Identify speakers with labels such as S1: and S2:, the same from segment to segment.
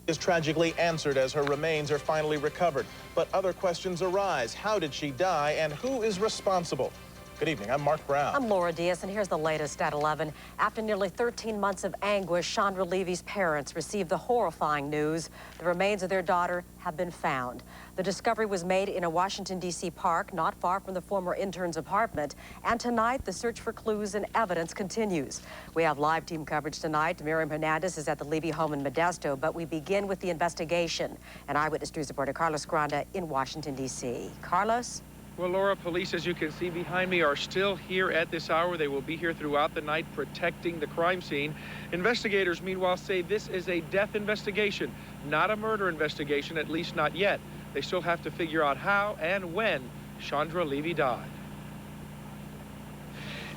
S1: Is tragically answered as her remains are finally recovered. But other questions arise. How did she die and who is responsible? Good evening, I'm Mark Brown.
S2: I'm Laura Diaz, and here's the latest at 11. After nearly 13 months of anguish, Chandra Levy's parents received the horrifying news. The remains of their daughter have been found. The discovery was made in a Washington, D.C. park not far from the former intern's apartment. And tonight, the search for clues and evidence continues. We have live team coverage tonight. Miriam Hernandez is at the Levy home in Modesto, but we begin with the investigation. And Eyewitness News reporter Carlos Granda in Washington, D.C. Carlos?
S3: Well, Laura, police, as you can see behind me, are still here at this hour. They will be here throughout the night protecting the crime scene. Investigators, meanwhile, say this is a death investigation, not a murder investigation, at least not yet. They still have to figure out how and when Chandra Levy died.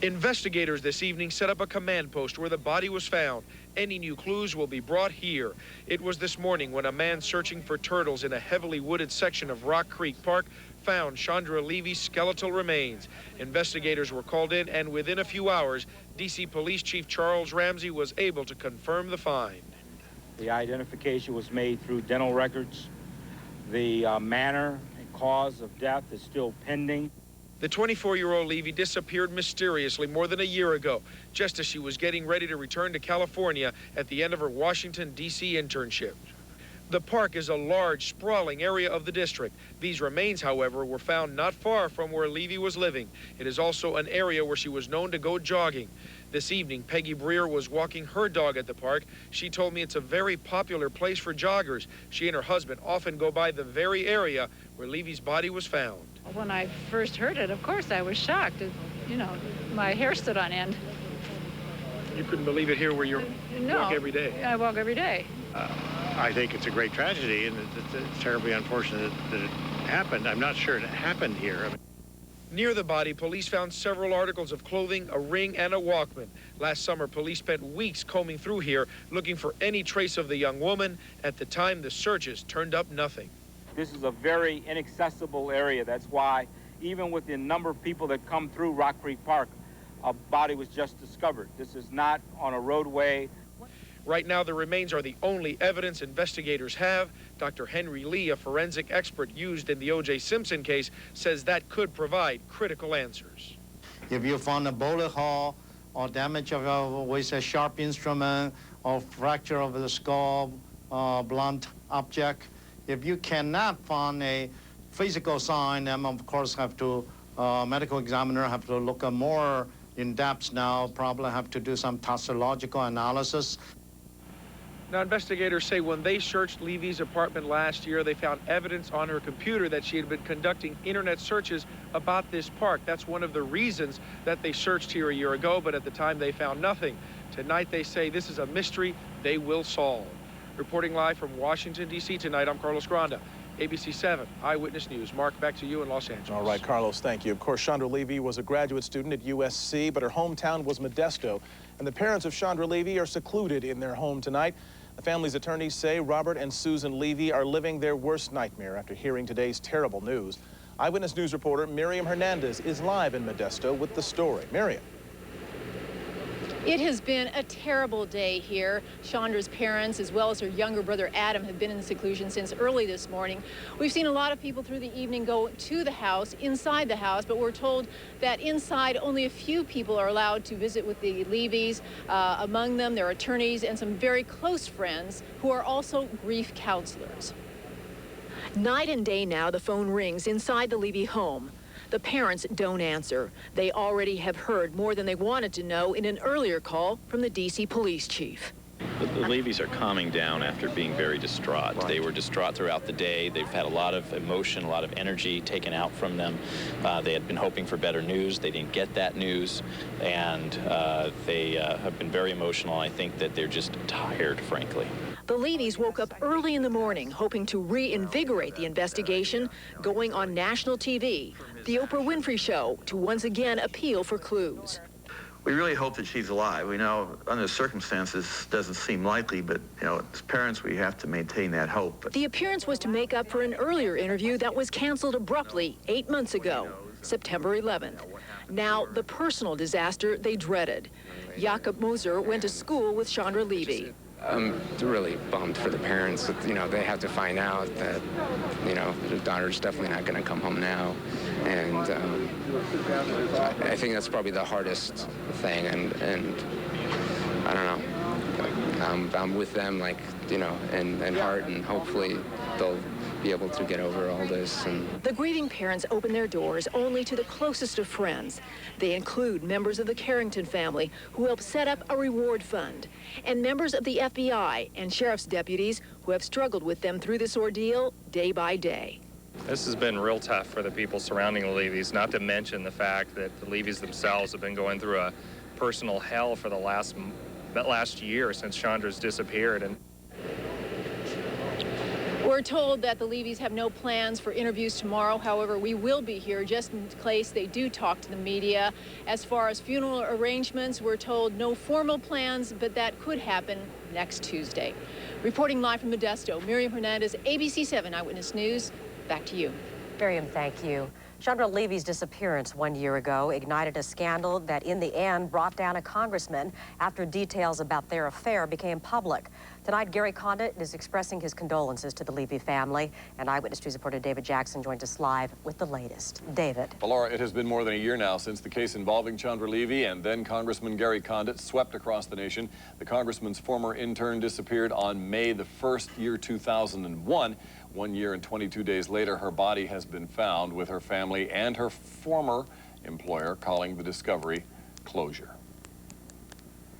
S3: Investigators this evening set up a command post where the body was found. Any new clues will be brought here. It was this morning when a man searching for turtles in a heavily wooded section of Rock Creek Park found Chandra Levy's skeletal remains. Investigators were called in, and within a few hours, D.C. Police Chief Charles Ramsey was able to confirm the find.
S4: The identification was made through dental records. The manner and cause of death is still pending.
S3: The 24-year-old Levy disappeared mysteriously more than a year ago, just as she was getting ready to return to California at the end of her Washington, D.C. internship. The park is a large, sprawling area of the district. These remains, however, were found not far from where Levy was living. It is also an area where she was known to go jogging. This evening, Peggy Breer was walking her dog at the park. She told me it's a very popular place for joggers. She and her husband often go by the very area where Levy's body was found.
S5: When I first heard it, of course, I was shocked. You know, my hair stood on end.
S3: You couldn't believe it here where you walk every day?
S5: I walk every day.
S6: I think it's a great tragedy, and it's terribly unfortunate that it happened. I'm not sure it happened here.
S3: Near the body, police found several articles of clothing, a ring, and a Walkman. Last summer, police spent weeks combing through here looking for any trace of the young woman. At the time, the searches turned up nothing.
S4: This is a very inaccessible area. That's why, even with the number of people that come through Rock Creek Park, a body was just discovered. This is not on a roadway.
S3: Right now, the remains are the only evidence investigators have. Dr. Henry Lee, a forensic expert used in the O.J. Simpson case, says that could provide critical answers.
S7: If you find a bullet hole or damage with a sharp instrument or fracture of the skull, blunt object, if you cannot find a physical sign, then of course have to, medical examiner have to look at more in depth now, probably have to do some toxicological analysis.
S3: Now, investigators say when they searched Levy's apartment last year, they found evidence on her computer that she had been conducting internet searches about this park. That's one of the reasons that they searched here a year ago, but at the time they found nothing. Tonight they say this is a mystery they will solve. Reporting live from Washington, D.C. tonight, I'm Carlos Granda, ABC-7 Eyewitness News. Mark, back to you in Los Angeles.
S1: All right, Carlos, thank you. Of course, Chandra Levy was a graduate student at USC, but her hometown was Modesto. And the parents of Chandra Levy are secluded in their home tonight. The family's attorneys say Robert and Susan Levy are living their worst nightmare after hearing today's terrible news. Eyewitness News reporter Miriam Hernandez is live in Modesto with the story. Miriam.
S8: It has been a terrible day here. Chandra's parents, as well as her younger brother Adam, have been in seclusion since early this morning. We've seen a lot of people through the evening go to the house, inside the house, but we're told that inside only a few people are allowed to visit with the Levys. Among them, their attorneys and some very close friends who are also grief counselors. Night and day now, the phone rings inside the Levy home. The parents don't answer. They already have heard more than they wanted to know in an earlier call from the D.C. police chief.
S9: The Levys are calming down after being very distraught. Right. They were distraught throughout the day. They've had a lot of emotion, a lot of energy taken out from them. They had been hoping for better news. They didn't get that news, and they have been very emotional. I think that they're just tired, frankly.
S8: The Levys woke up early in the morning hoping to reinvigorate the investigation, going on national TV, The Oprah Winfrey Show, to once again appeal for clues.
S10: We really hope that she's alive. We know under the circumstances doesn't seem likely, but you know, as parents we have to maintain that hope.
S8: The appearance was to make up for an earlier interview that was canceled abruptly 8 months ago, September 11th. Now the personal disaster they dreaded. Jakob Moser went to school with Chandra Levy.
S11: I'm really bummed for the parents. You know, they have to find out that, you know, the daughter's definitely not going to come home now. And I think that's probably the hardest thing. And I don't know. I'm with them, like, you know, in heart, and hopefully they'll be able to get over all this. And
S8: the grieving parents open their doors only to the closest of friends. They include members of the Carrington family who helped set up a reward fund, and members of the FBI and sheriff's deputies who have struggled with them through this ordeal day by day.
S12: This has been real tough for the people surrounding the Levys, not to mention the fact that the Levys themselves have been going through a personal hell for the last year since Chandra's disappeared. And
S8: we're told that the Levys have no plans for interviews tomorrow. However, we will be here just in case they do talk to the media. As far as funeral arrangements, we're told no formal plans, but that could happen next Tuesday. Reporting live from Modesto, Miriam Hernandez, ABC-7 Eyewitness News. Back to you.
S2: Miriam, thank you. Chandra Levy's disappearance 1 year ago ignited a scandal that in the end brought down a congressman after details about their affair became public. Tonight, Gary Condit is expressing his condolences to the Levy family, and Eyewitness News reporter David Jackson joined us live with the latest. David.
S13: Well, Laura, it has been more than a year now since the case involving Chandra Levy and then Congressman Gary Condit swept across the nation. The congressman's former intern disappeared on May the 1st, year 2001. 1 year and 22 days later, her body has been found, with her family and her former employer calling the discovery closure.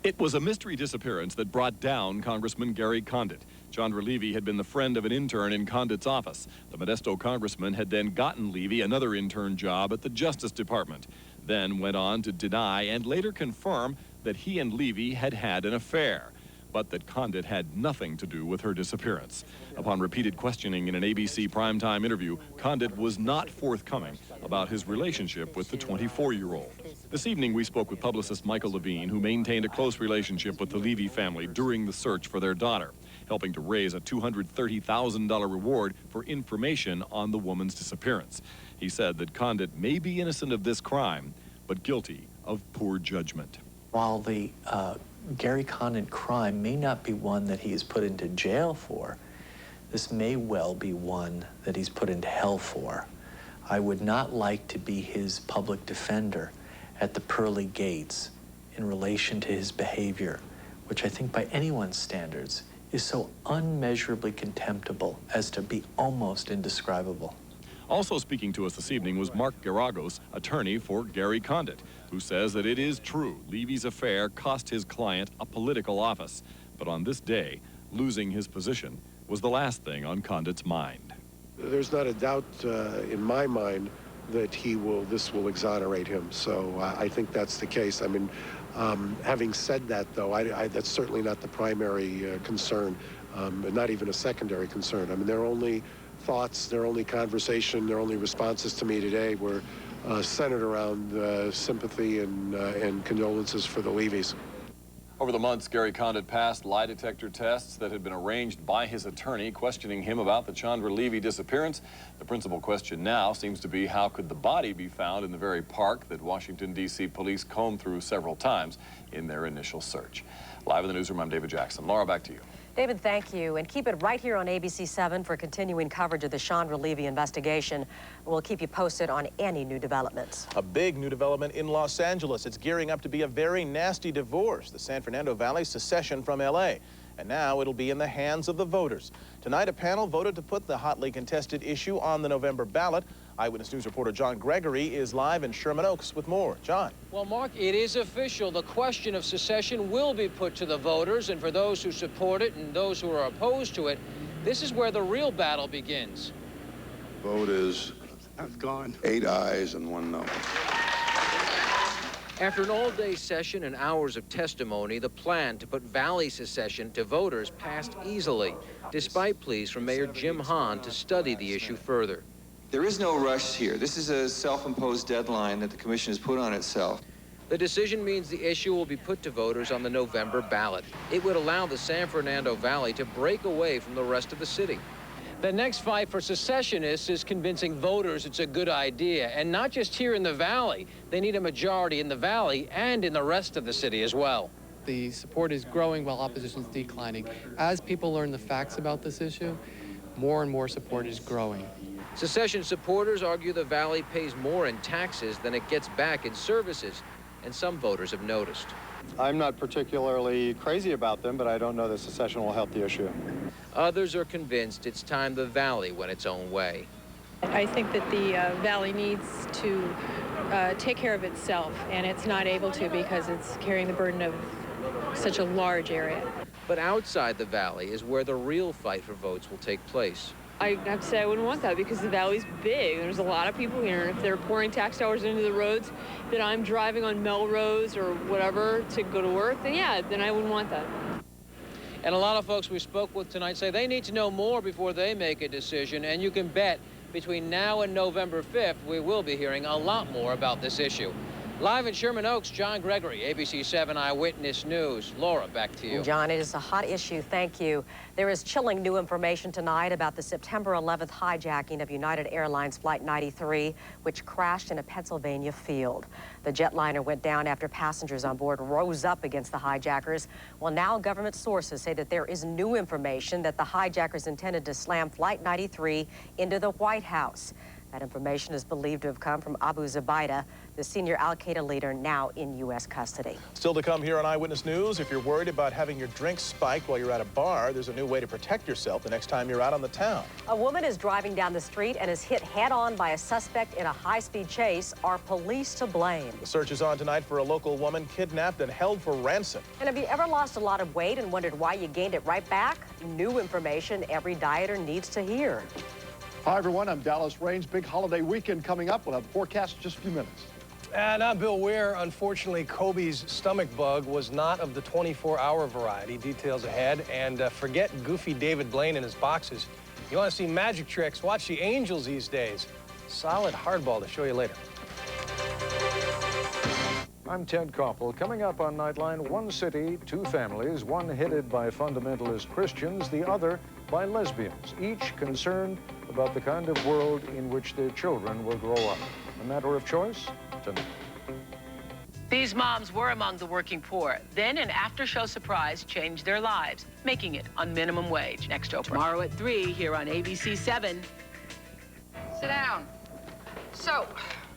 S14: It was a mystery disappearance that brought down Congressman Gary Condit. Chandra Levy had been the friend of an intern in Condit's office. The Modesto congressman had then gotten Levy another intern job at the Justice Department, then went on to deny and later confirm that he and Levy had had an affair, but that Condit had nothing to do with her disappearance. Upon repeated questioning in an ABC primetime interview, Condit was not forthcoming about his relationship with the 24-year-old. This evening, we spoke with publicist Michael Levine, who maintained a close relationship with the Levy family during the search for their daughter, helping to raise a $230,000 reward for information on the woman's disappearance. He said that Condit may be innocent of this crime, but guilty of poor judgment.
S15: While the Gary Condit crime may not be one that he is put into jail for, this may well be one that he's put into hell for. I would not like to be his public defender at the pearly gates in relation to his behavior, which I think by anyone's standards is so unmeasurably contemptible as to be almost indescribable.
S14: Also speaking to us this evening was Mark Garagos, attorney for Gary Condit, who says that it is true Levy's affair cost his client a political office. But on this day, losing his position was the last thing on Condit's mind.
S16: There's not a doubt in my mind that this will exonerate him. So I think that's the case. I mean, having said that, though, that's certainly not the primary concern, not even a secondary concern. I mean, their only thoughts, their only conversation, their only responses to me today were centered around sympathy and condolences for the Levys.
S13: Over the months, Gary Condit passed lie detector tests that had been arranged by his attorney, questioning him about the Chandra Levy disappearance. The principal question now seems to be, how could the body be found in the very park that Washington, D.C. police combed through several times in their initial search? Live in the newsroom, I'm David Jackson. Laura, back to you.
S2: David, thank you. And keep it right here on ABC-7 for continuing coverage of the Chandra Levy investigation. We'll keep you posted on any new developments.
S1: A big new development in Los Angeles. It's gearing up to be a very nasty divorce, the San Fernando Valley secession from L.A. And now it'll be in the hands of the voters. Tonight, a panel voted to put the hotly contested issue on the November ballot. Eyewitness News reporter John Gregory is live in Sherman Oaks with more. John.
S17: Well, Mark, it is official. The question of secession will be put to the voters, and for those who support it and those who are opposed to it, this is where the real battle begins.
S18: Vote is gone. 8 ayes and 1 no.
S17: After an all-day session and hours of testimony, the plan to put Valley secession to voters passed easily, despite pleas from Mayor Jim Hahn to study the issue further.
S19: There is no rush here. This is a self-imposed deadline that the commission has put on itself.
S17: The decision means the issue will be put to voters on the November ballot. It would allow the San Fernando Valley to break away from the rest of the city. The next fight for secessionists is convincing voters it's a good idea, and not just here in the Valley. They need a majority in the Valley and in the rest of the city as well.
S20: the support is growing while opposition is declining. As people learn the facts about this issue, more and more support is growing.
S17: Secession supporters argue the Valley pays more in taxes than it gets back in services, and some voters have noticed.
S21: I'm not particularly crazy about them, but I don't know that secession will help the issue.
S17: Others are convinced it's time the Valley went its own way.
S8: I think that the Valley needs to take care of itself, and it's not able to because it's carrying the burden of such a large area.
S17: But outside the Valley is where the real fight for votes will take place.
S22: I have to say I wouldn't want that because the Valley's big. There's a lot of people here, and if they're pouring tax dollars into the roads, then I'm driving on Melrose or whatever to go to work, then yeah, then I wouldn't want that.
S17: And a lot of folks we spoke with tonight say they need to know more before they make a decision, and you can bet between now and November 5th, we will be hearing a lot more about this issue. Live in Sherman Oaks, John Gregory, ABC-7 Eyewitness News. Laura, back to you.
S2: John, it is a hot issue. Thank you. There is chilling new information tonight about the September 11th hijacking of United Airlines Flight 93, which crashed in a Pennsylvania field. The jetliner went down after passengers on board rose up against the hijackers. Well, now government sources say that there is new information that the hijackers intended to slam Flight 93 into the White House. That information is believed to have come from Abu Zubaydah, the senior al-Qaeda leader now in U.S. custody.
S1: Still to come here on Eyewitness News, if you're worried about having your drink spiked while you're at a bar, there's a new way to protect yourself the next time you're out on the town.
S2: A woman is driving down the street and is hit head-on by a suspect in a high-speed chase. Are police to blame?
S1: The search is on tonight for a local woman kidnapped and held for ransom.
S2: And have you ever lost a lot of weight and wondered why you gained it right back? New information every dieter needs to hear.
S23: Hi, everyone. I'm Dallas Raines. Big holiday weekend coming up. We'll have the forecast in just a few minutes.
S24: And I'm Bill Weir. Unfortunately, Kobe's stomach bug was not of the 24-hour variety. Details ahead. And forget goofy David Blaine and his boxes. You want to see magic tricks? Watch the Angels these days. Solid hardball to show you later.
S25: I'm Ted Koppel. Coming up on Nightline, one city, two families, one headed by fundamentalist Christians, the other by lesbians, each concerned about the kind of world in which their children will grow up. A matter of choice tonight.
S26: These moms were among the working poor. Then an after-show surprise changed their lives, making it on minimum wage. Next Oprah. Tomorrow at 3 here on ABC-7.
S27: Sit down. So,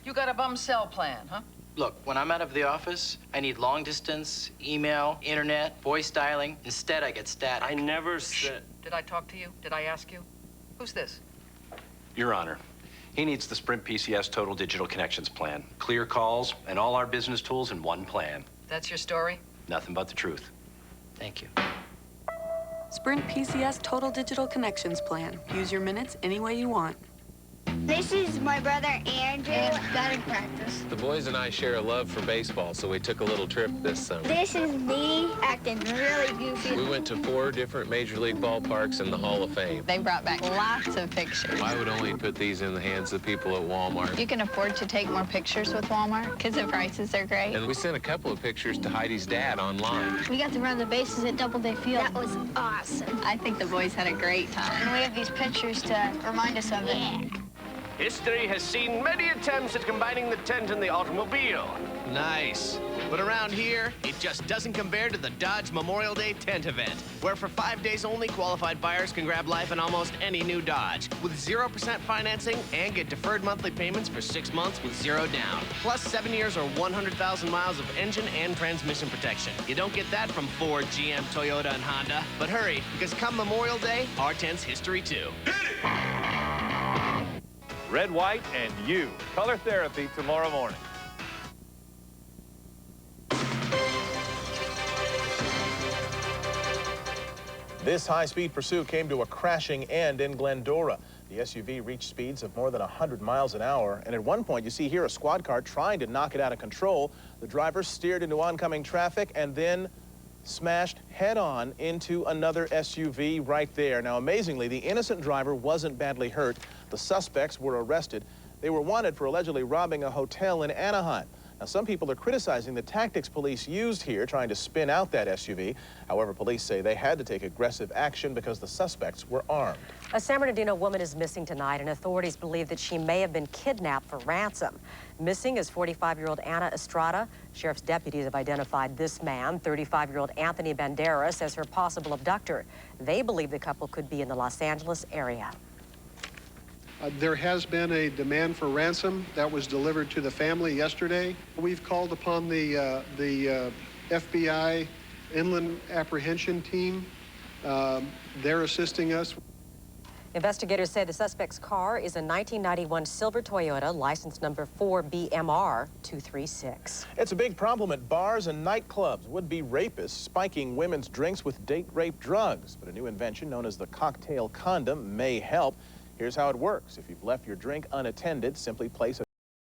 S27: you got a bum cell plan, huh?
S28: Look, when I'm out of the office, I need long distance, email, internet, voice dialing. Instead, I get static.
S27: I never said... Did I talk to you? Did I ask you? Who's this?
S29: Your Honor, he needs the Sprint PCS Total Digital Connections plan. Clear calls and all our business tools in one plan.
S27: That's your story?
S29: Nothing but the truth.
S28: Thank you.
S30: Sprint PCS Total Digital Connections plan. Use your minutes any way you want.
S31: This is my brother Andrew. Batting practice.
S32: The boys and I share a love for baseball, so we took a little trip this summer.
S31: This is me acting really goofy.
S32: We went to 4 different Major League ballparks in the Hall of Fame.
S33: They brought back lots of pictures.
S32: I would only put these in the hands of people at Walmart.
S33: You can afford to take more pictures with Walmart because the prices are great.
S32: And we sent a couple of pictures to Heidi's dad online.
S31: We got to run the bases at Doubleday Field. That was awesome.
S33: I think the boys had a great time.
S31: And we have these pictures to remind us of it. Yeah.
S34: History has seen many attempts at combining the tent and the automobile.
S35: Nice. But around here, it just doesn't compare to the Dodge Memorial Day tent event, where for 5 days only, qualified buyers can grab life in almost any new Dodge with 0% financing and get deferred monthly payments for 6 months with 0 down, plus 7 years or 100,000 miles of engine and transmission protection. You don't get that from Ford, GM, Toyota, and Honda. But hurry, because come Memorial Day, our tent's history too.
S36: Red, white, and you. Color therapy tomorrow morning.
S1: This high-speed pursuit came to a crashing end in Glendora. The SUV reached speeds of more than 100 miles an hour, and at one point you see here a squad car trying to knock it out of control. The driver steered into oncoming traffic and then smashed head-on into another SUV right there. Now, amazingly, the innocent driver wasn't badly hurt. The suspects were arrested. They were wanted for allegedly robbing a hotel in Anaheim. Now, some people are criticizing the tactics police used here, trying to spin out that SUV. However, police say they had to take aggressive action because the suspects were armed.
S2: A San Bernardino woman is missing tonight, and authorities believe that she may have been kidnapped for ransom. Missing is 45-year-old Anna Estrada. Sheriff's deputies have identified this man, 35-year-old Anthony Banderas, as her possible abductor. They believe the couple could be in the Los Angeles area.
S3: There has been a demand for ransom that was delivered to the family yesterday. We've called upon the FBI Inland Apprehension Team. They're assisting us.
S2: Investigators say the suspect's car is a 1991 silver Toyota, license number 4BMR236.
S1: It's a big problem at bars and nightclubs. Would-be rapists spiking women's drinks with date rape drugs. But a new invention known as the cocktail condom may help. Here's how it works. If you've left your drink unattended, simply place a